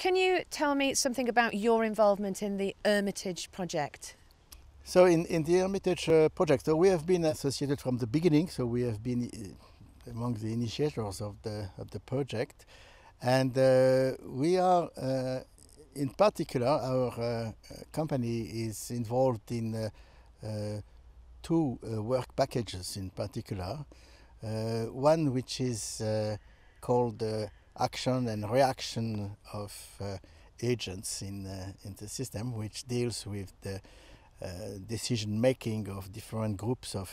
can you tell me something about your involvement in the Hermitage project? So in the Hermitage project, so we have been associated from the beginning. So we have been among the initiators of the project, and we are, in particular, our company is involved in two work packages in particular. One which is called action and reaction of agents in the system, which deals with the decision making of different groups of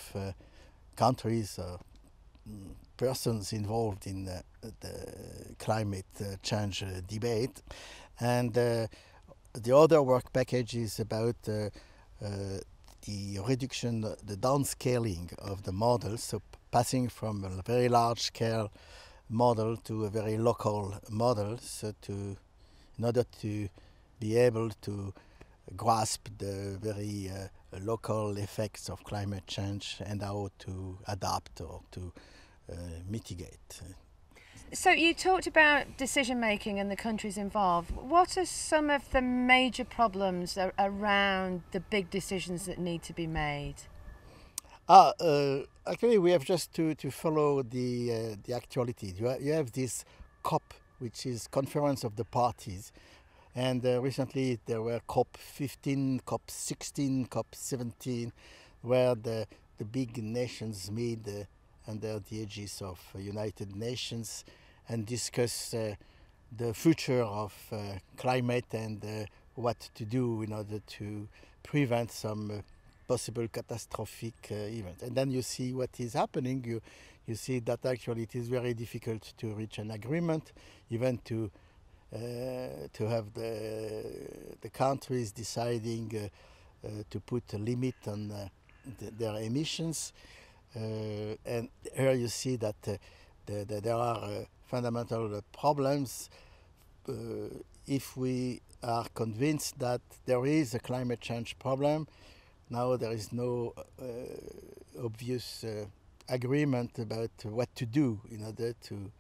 countries or persons involved in the climate change debate. And the other work package is about the reduction, the downscaling of the models, so passing from a very large scale model to a very local model, so in order to be able to grasp the very local effects of climate change and how to adapt or to mitigate. So you talked about decision making and the countries involved. What are some of the major problems around the big decisions that need to be made? Actually, we have just to follow the actuality. You have this COP, which is Conference of the Parties, and recently there were COP 15, COP 16, COP 17, where the big nations meet under the aegis of United Nations and discuss the future of climate and what to do in order to prevent some possible catastrophic event. And then you see what is happening. You see that actually it is very difficult to reach an agreement, even to have the countries deciding to put a limit on their emissions. And here you see that there are fundamental problems. If we are convinced that there is a climate change problem, now there is no obvious agreement about what to do in order to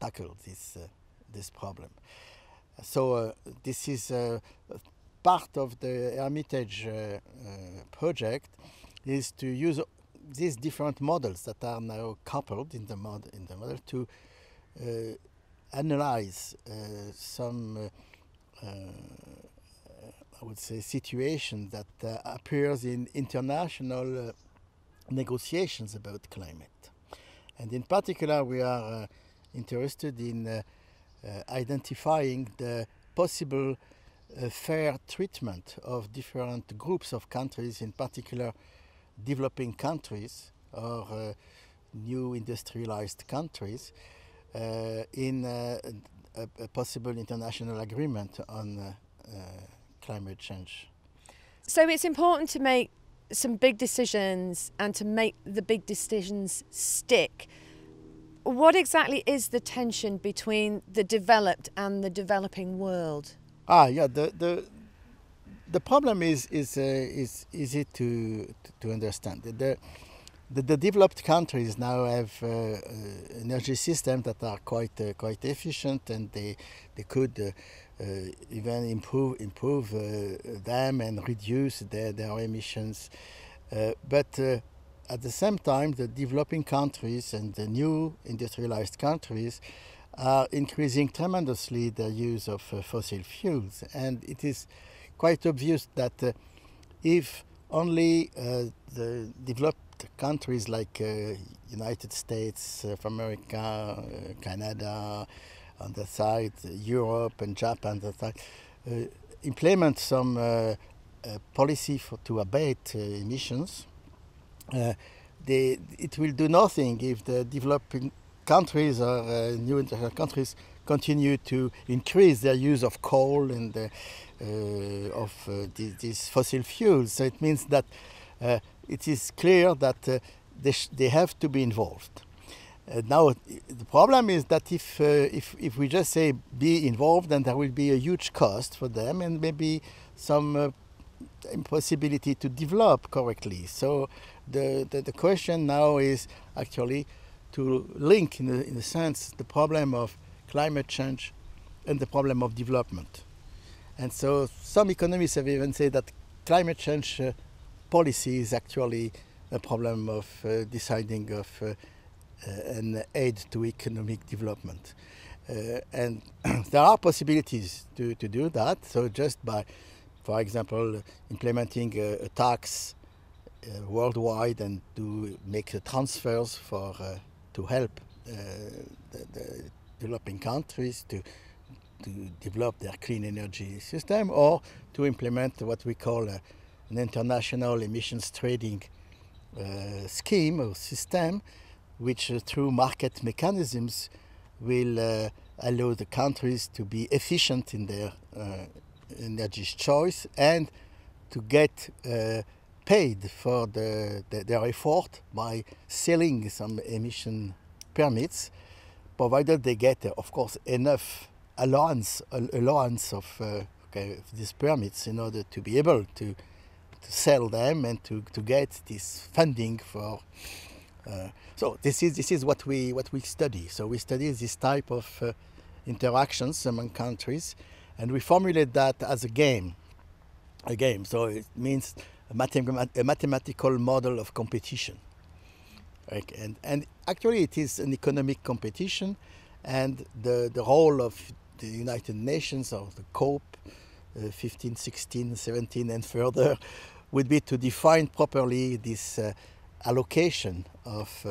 tackle this problem. So this is part of the Hermitage project, is to use these different models that are now coupled in the model to analyze some I would say situation that appears in international negotiations about climate. And in particular, we are interested in identifying the possible fair treatment of different groups of countries, in particular developing countries or new industrialized countries, in a possible international agreement on climate change. So it's important to make some big decisions and to make the big decisions stick. What exactly is the tension between the developed and the developing world? Yeah, the problem is easy to understand. The developed countries now have energy systems that are quite efficient, and they could even improve them and reduce their emissions. But at the same time, the developing countries and the new industrialized countries are increasing tremendously their use of fossil fuels, and it is quite obvious that if only the developed countries like United States of America, Canada on the side, Europe and Japan on the side, implement some policy to abate emissions, it will do nothing if the developing countries or new international countries continue to increase their use of coal and these fossil fuels. So it means that it is clear that they have to be involved. Now the problem is that if we just say be involved, then there will be a huge cost for them and maybe some impossibility to develop correctly. So the question now is actually to link in a sense the problem of climate change and the problem of development. And so some economists have even said that climate change policy is actually a problem of deciding of an aid to economic development. And there are possibilities to do that. So just by, for example, implementing a tax worldwide and to make transfers for to help the developing countries to develop their clean energy system, or to implement what we call an international emissions trading scheme or system, which through market mechanisms will allow the countries to be efficient in their energy choice and to get paid for their effort by selling some emission permits, provided they get, of course, enough allowance of these permits in order to be able to sell them and to get this funding for. So this is what we study. So we study this type of interactions among countries, and we formulate that as a game. So it means a mathematical model of competition. Right? And actually it is an economic competition, and the role of the United Nations, or the COP 15, 16, 17 and further, would be to define properly this allocation of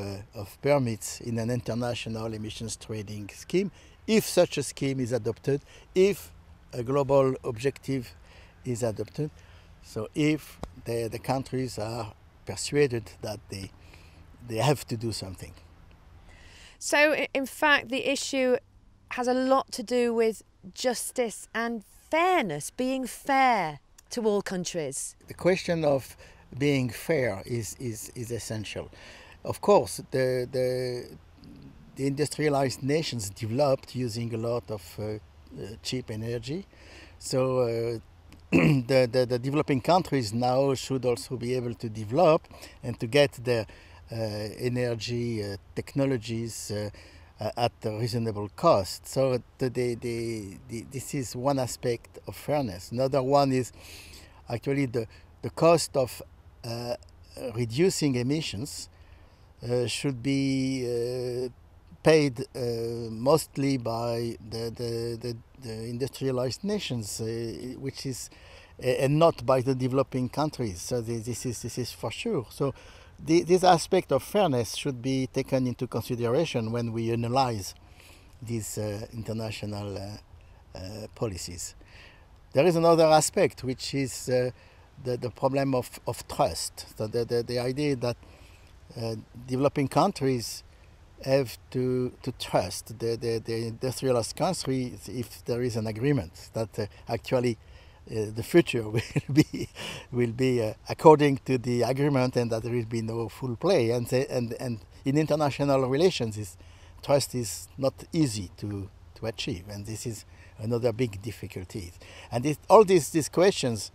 permits in an international emissions trading scheme, if such a scheme is adopted, if a global objective is adopted. So if the countries are persuaded that they have to do something. So in fact, the issue has a lot to do with justice and fairness, being fair to all countries. The question of being fair is essential. Of course, the industrialized nations developed using a lot of cheap energy. So the developing countries now should also be able to develop and to get their energy technologies at a reasonable cost. So this is one aspect of fairness. Another one is actually the cost of reducing emissions should be paid mostly by the industrialized nations, which is and not by the developing countries. So this is for sure. So this aspect of fairness should be taken into consideration when we analyze these international policies. There is another aspect, which is the problem of trust. So the idea that developing countries have to trust the industrialized countries if there is an agreement that actually the future will be according to the agreement, and that there will be no full play. And in international relations, trust is not easy to achieve, and this is another big difficulty. And all these questions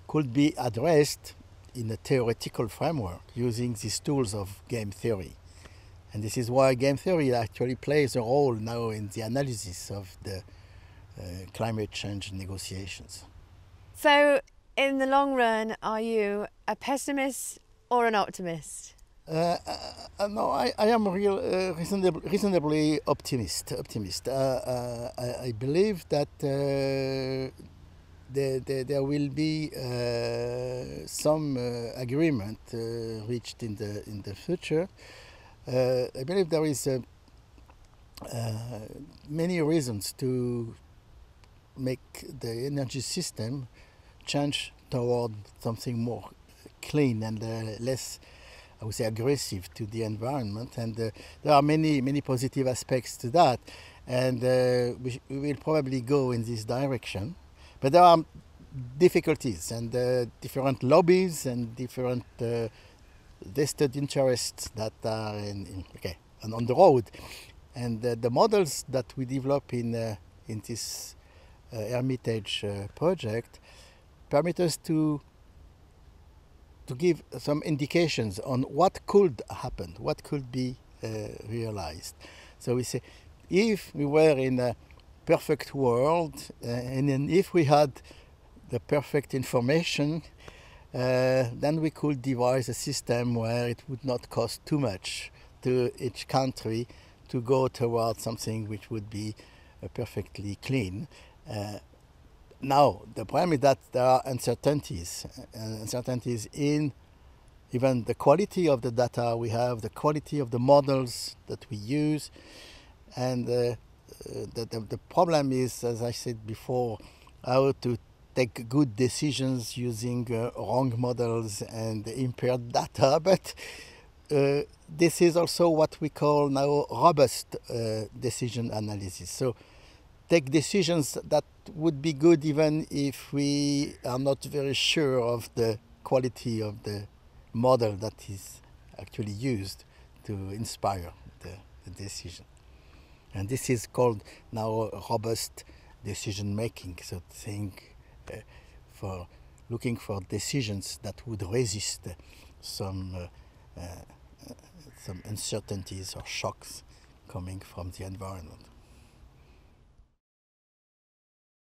could be addressed in a theoretical framework using these tools of game theory. And this is why game theory actually plays a role now in the analysis of the climate change negotiations. So, in the long run, are you a pessimist or an optimist? No, I am reasonably optimist. I believe that there will be some agreement reached in the future. I believe there is many reasons to make the energy system change toward something more clean and less, I would say, aggressive to the environment. And there are many positive aspects to that, and we will probably go in this direction. But there are difficulties and different lobbies and different vested interests that are on the road. And the models that we develop in this Hermitage project permit us to give some indications on what could happen, what could be realized. So we say, if we were in perfect world, and then if we had the perfect information, then we could devise a system where it would not cost too much to each country to go towards something which would be perfectly clean. Now, the problem is that there are uncertainties in even the quality of the data we have, the quality of the models that we use, and the problem is, as I said before, how to take good decisions using wrong models and impaired data. But this is also what we call now robust decision analysis. So take decisions that would be good even if we are not very sure of the quality of the model that is actually used to inspire the decision. And this is called now robust decision making. So think for looking for decisions that would resist some uncertainties or shocks coming from the environment.